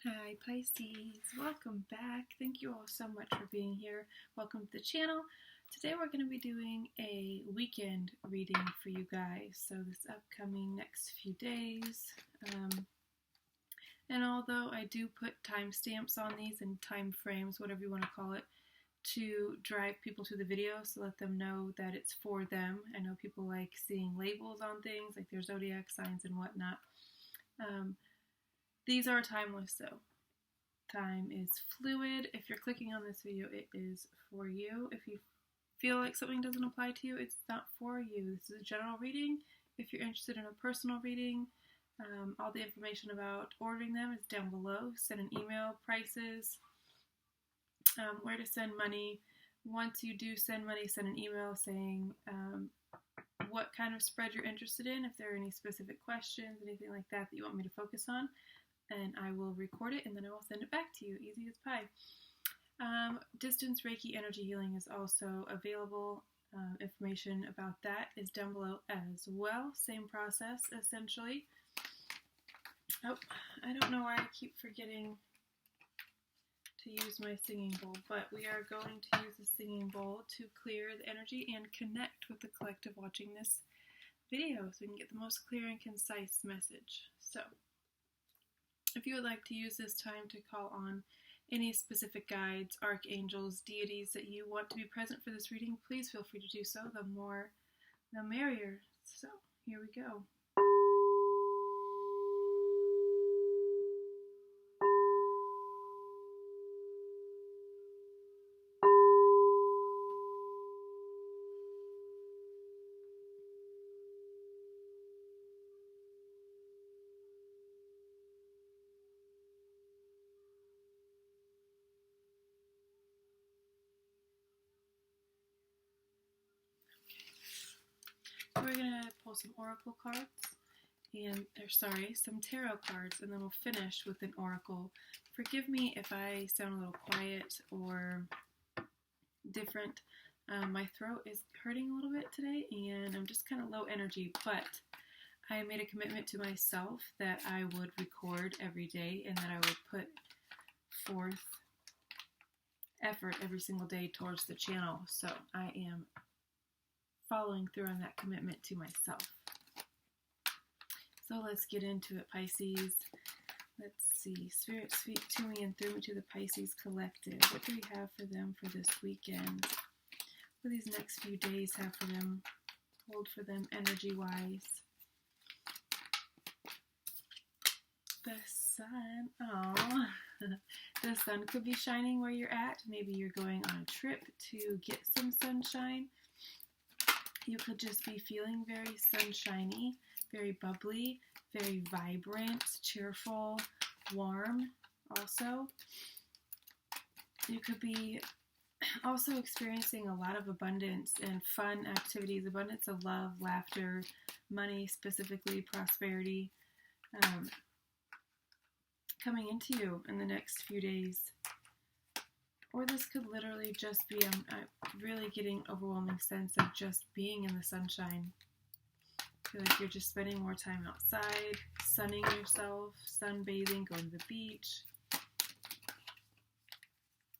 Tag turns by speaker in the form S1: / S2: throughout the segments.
S1: Hi Pisces, welcome back. Thank you all so much for being here. Welcome to the channel. Today we're going to be doing a weekend reading for you guys. So this upcoming next few days. And although I do put timestamps on these and time frames, whatever you want to call it, to drive people to the video, so let them know that it's for them. I know people like seeing labels on things, like their zodiac signs and whatnot. These are timeless though. Time is fluid. If you're clicking on this video, it is for you. If you feel like something doesn't apply to you, it's not for you. This is a general reading. If you're interested in a personal reading, all the information about ordering them is down below. Send an email, prices, where to send money. Once you do send money, send an email saying what kind of spread you're interested in, if there are any specific questions, anything like that that you want me to focus on. And I will record it and then I will send it back to you. Easy as pie. Distance Reiki energy healing is also available. Information about that is down below as well. Same process, essentially. Oh, I don't know why I keep forgetting to use my singing bowl, but we are going to use the singing bowl to clear the energy and connect with the collective watching this video so we can get the most clear and concise message. So, if you would like to use this time to call on any specific guides, archangels, deities that you want to be present for this reading, please feel free to do so. The more, the merrier. So, here we go. We're going to pull some oracle cards, some tarot cards, and then we'll finish with an oracle. Forgive me if I sound a little quiet or different. My throat is hurting a little bit today, and I'm just kind of low energy, but I made a commitment to myself that I would record every day and that I would put forth effort every single day towards the channel. So I am following through on that commitment to myself. So let's get into it, Pisces. Let's see. Spirit, speak to me and through me to the Pisces collective. What do we have for them for this weekend? What do these next few days have for them? Hold for them energy-wise. The sun. Oh, the sun could be shining where you're at. Maybe you're going on a trip to get some sunshine. You could just be feeling very sunshiny, very bubbly, very vibrant, cheerful, warm also. You could be also experiencing a lot of abundance and fun activities, abundance of love, laughter, money, specifically prosperity, coming into you in the next few days. Or this could literally just be really getting overwhelming sense of just being in the sunshine. I feel like you're just spending more time outside, sunning yourself, sunbathing, going to the beach,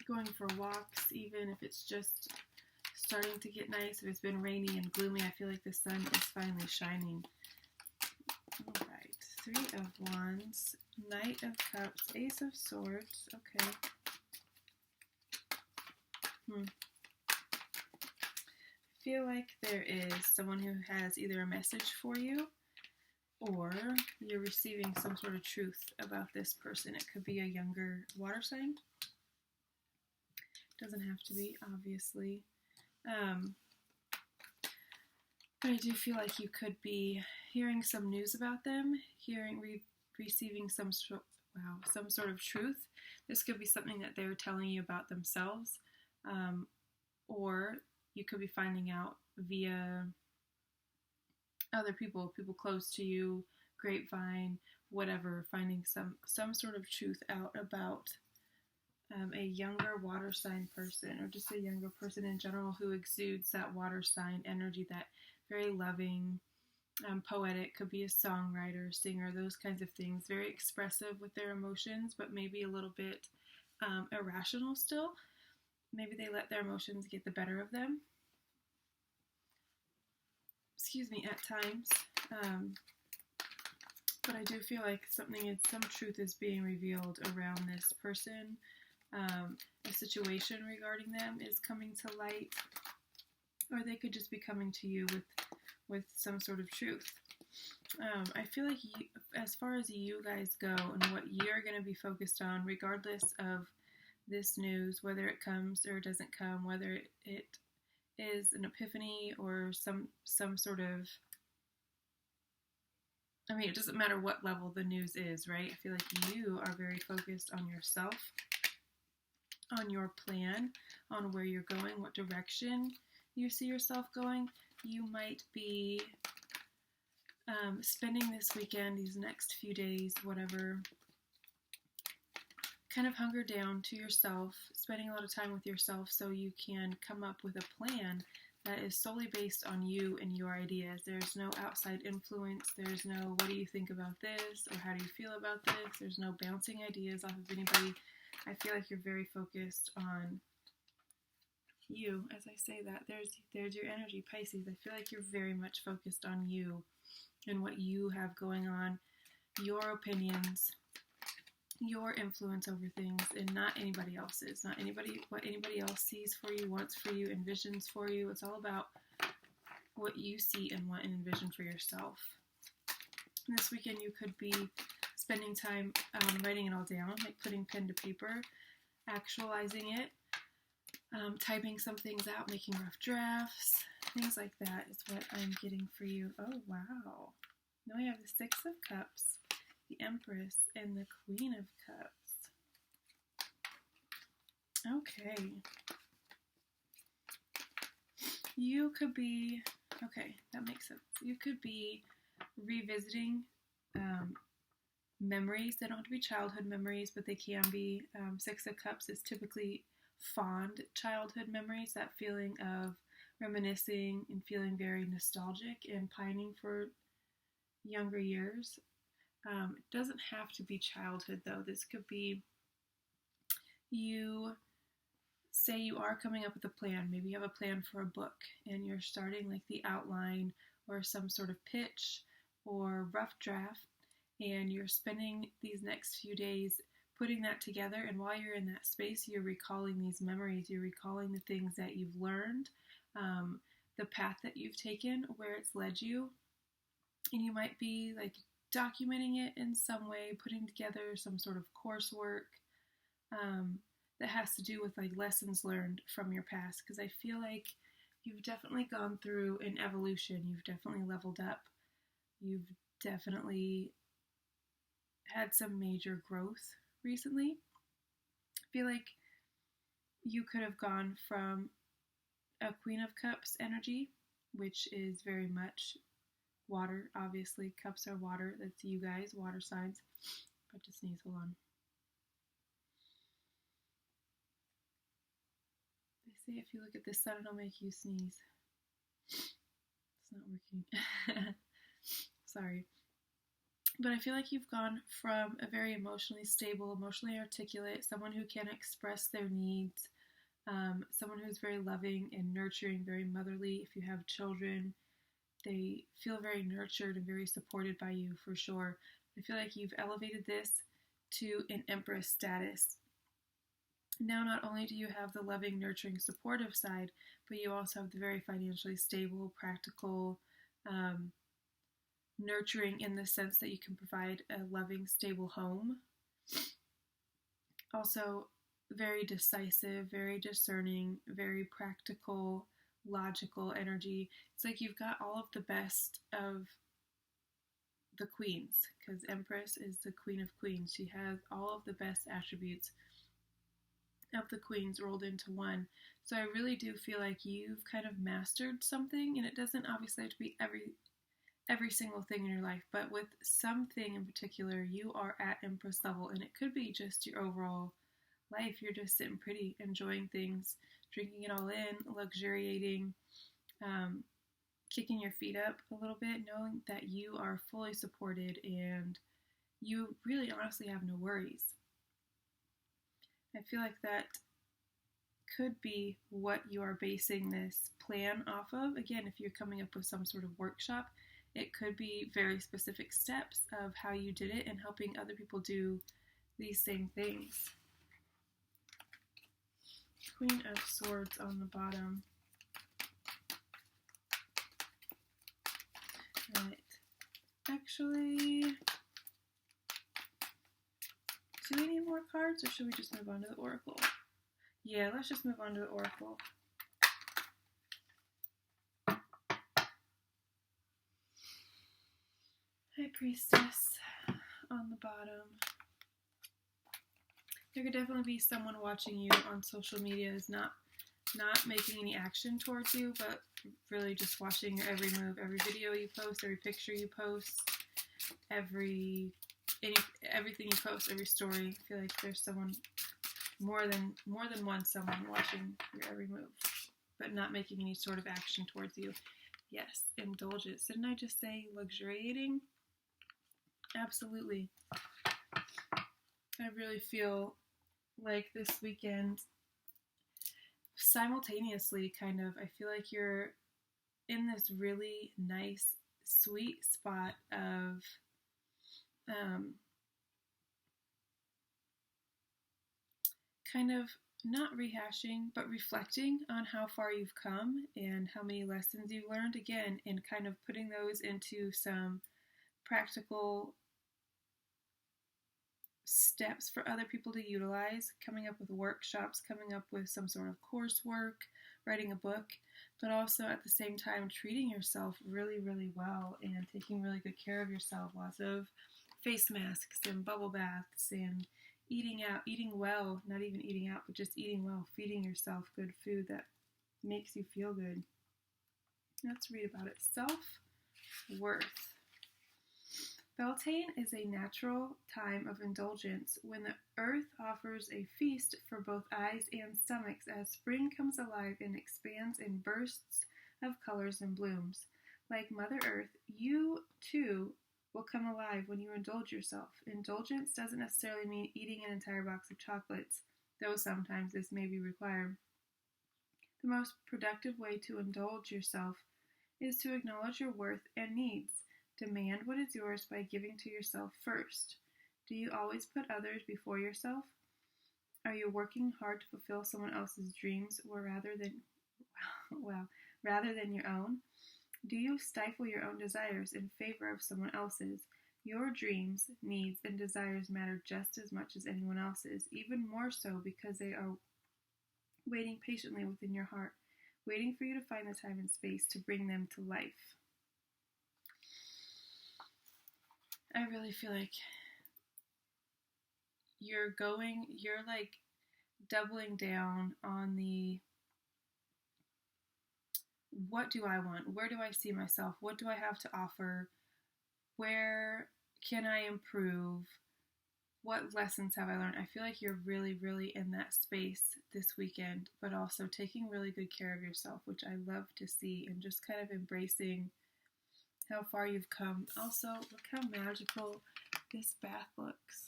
S1: going for walks, even if it's just starting to get nice. If it's been rainy and gloomy, I feel like the sun is finally shining. Alright, Three of Wands, Knight of Cups, Ace of Swords, okay. I feel like there is someone who has either a message for you or you're receiving some sort of truth about this person. It could be a younger water sign. Doesn't have to be, obviously. But I do feel like you could be hearing some news about them, receiving some sort of truth. This could be something that they're telling you about themselves. Or you could be finding out via other people close to you, grapevine, whatever, finding some sort of truth out about a younger water sign person, or just a younger person in general who exudes that water sign energy, that very loving, poetic, could be a songwriter, singer, those kinds of things. Very expressive with their emotions, but maybe a little bit irrational still. Maybe they let their emotions get the better of them. Excuse me, at times. But I do feel like some truth is being revealed around this person. A situation regarding them is coming to light, or they could just be coming to you with some sort of truth. I feel like as far as you guys go and what you're going to be focused on, regardless of this news, whether it comes or doesn't come, whether it is an epiphany or some sort of, I mean, it doesn't matter what level the news is, right? I feel like you are very focused on yourself, on your plan, on where you're going, what direction you see yourself going. You might be spending this weekend, these next few days, whatever, kind of hungered down to yourself, spending a lot of time with yourself so you can come up with a plan that is solely based on you and your ideas. There's no outside influence. There's no, what do you think about this? Or how do you feel about this? There's no bouncing ideas off of anybody. I feel like you're very focused on you. As I say that, there's your energy, Pisces. I feel like you're very much focused on you and what you have going on, your opinions, your influence over things, and not anybody else's. Not what anybody else sees for you, wants for you, envisions for you. It's all about what you see and want and envision for yourself. And this weekend you could be spending time writing it all down, like putting pen to paper, actualizing it, typing some things out, making rough drafts, things like that is what I'm getting for you. Oh, wow. Now we have the Six of Cups, the Empress, and the Queen of Cups. Okay. You could be, okay, that makes sense. You could be revisiting memories. They don't have to be childhood memories, but they can be. Six of Cups is typically fond childhood memories, that feeling of reminiscing and feeling very nostalgic and pining for younger years. It doesn't have to be childhood, though. This could be, you say you are coming up with a plan. Maybe you have a plan for a book and you're starting like the outline or some sort of pitch or rough draft, and you're spending these next few days putting that together, and while you're in that space, you're recalling these memories, you're recalling the things that you've learned, the path that you've taken, where it's led you, and you might be like documenting it in some way, putting together some sort of coursework that has to do with like lessons learned from your past, because I feel like you've definitely gone through an evolution, you've definitely leveled up, you've definitely had some major growth recently. I feel like you could have gone from a Queen of Cups energy, which is very much water, obviously. Cups are water. That's you guys, water signs. I'm about to sneeze, hold on. They say if you look at the sun, it'll make you sneeze. It's not working. Sorry. But I feel like you've gone from a very emotionally stable, emotionally articulate, someone who can express their needs, someone who's very loving and nurturing, very motherly. If you have children, they feel very nurtured and very supported by you, for sure. I feel like you've elevated this to an Empress status. Now, not only do you have the loving, nurturing, supportive side, but you also have the very financially stable, practical, nurturing in the sense that you can provide a loving, stable home. Also, very decisive, very discerning, very practical, logical energy. It's like you've got all of the best of the queens, because Empress is the Queen of Queens. She has all of the best attributes of the queens rolled into one. So I really do feel like you've kind of mastered something, and it doesn't obviously have to be every single thing in your life, but with something in particular, you are at Empress level, and it could be just your overall life. You're just sitting pretty, enjoying things, drinking it all in, luxuriating, kicking your feet up a little bit, knowing that you are fully supported and you really honestly have no worries. I feel like that could be what you are basing this plan off of. Again, if you're coming up with some sort of workshop, it could be very specific steps of how you did it and helping other people do these same things. Queen of Swords on the bottom. Right. Actually, do we need more cards or should we just move on to the Oracle? Yeah, let's just move on to the Oracle. High Priestess on the bottom. There could definitely be someone watching you on social media is not making any action towards you, but really just watching your every move, every video you post, every picture you post, everything you post, every story. I feel like there's someone, more than one someone watching your every move, but not making any sort of action towards you. Yes, indulgence. Didn't I just say luxuriating? Absolutely. I really feel like this weekend, simultaneously, kind of, I feel like you're in this really nice, sweet spot of kind of not rehashing, but reflecting on how far you've come and how many lessons you've learned, again, and kind of putting those into some practical steps for other people to utilize, coming up with workshops, coming up with some sort of coursework, writing a book, but also at the same time treating yourself really, really well and taking really good care of yourself. Lots of face masks and bubble baths and eating well, not even eating out, but just eating well, feeding yourself good food that makes you feel good. Let's read about it. Self-worth. Beltane is a natural time of indulgence when the earth offers a feast for both eyes and stomachs as spring comes alive and expands in bursts of colors and blooms. Like Mother Earth, you too will come alive when you indulge yourself. Indulgence doesn't necessarily mean eating an entire box of chocolates, though sometimes this may be required. The most productive way to indulge yourself is to acknowledge your worth and needs. Demand what is yours by giving to yourself first. Do you always put others before yourself? Are you working hard to fulfill someone else's dreams rather than your own? Do you stifle your own desires in favor of someone else's? Your dreams, needs, and desires matter just as much as anyone else's, even more so because they are waiting patiently within your heart, waiting for you to find the time and space to bring them to life. I really feel like you're like doubling down on the what do I want? Where do I see myself? What do I have to offer? Where can I improve? What lessons have I learned? I feel like you're really, really in that space this weekend, but also taking really good care of yourself, which I love to see, and just kind of embracing how far you've come. Also, look how magical this bath looks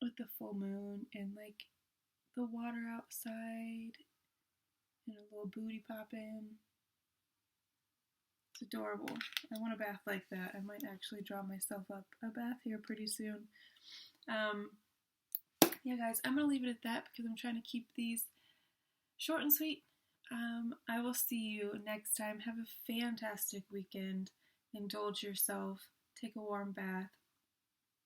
S1: with the full moon and like the water outside and a little booty popping. It's adorable. I want a bath like that. I might actually draw myself up a bath here pretty soon. Yeah, guys, I'm going to leave it at that because I'm trying to keep these short and sweet. I will see you next time. Have a fantastic weekend. Indulge yourself. Take a warm bath.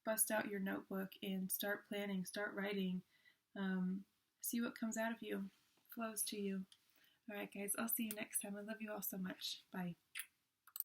S1: Bust out your notebook and start planning. Start writing. See what comes out of you. Flows to you. All right, guys. I'll see you next time. I love you all so much. Bye.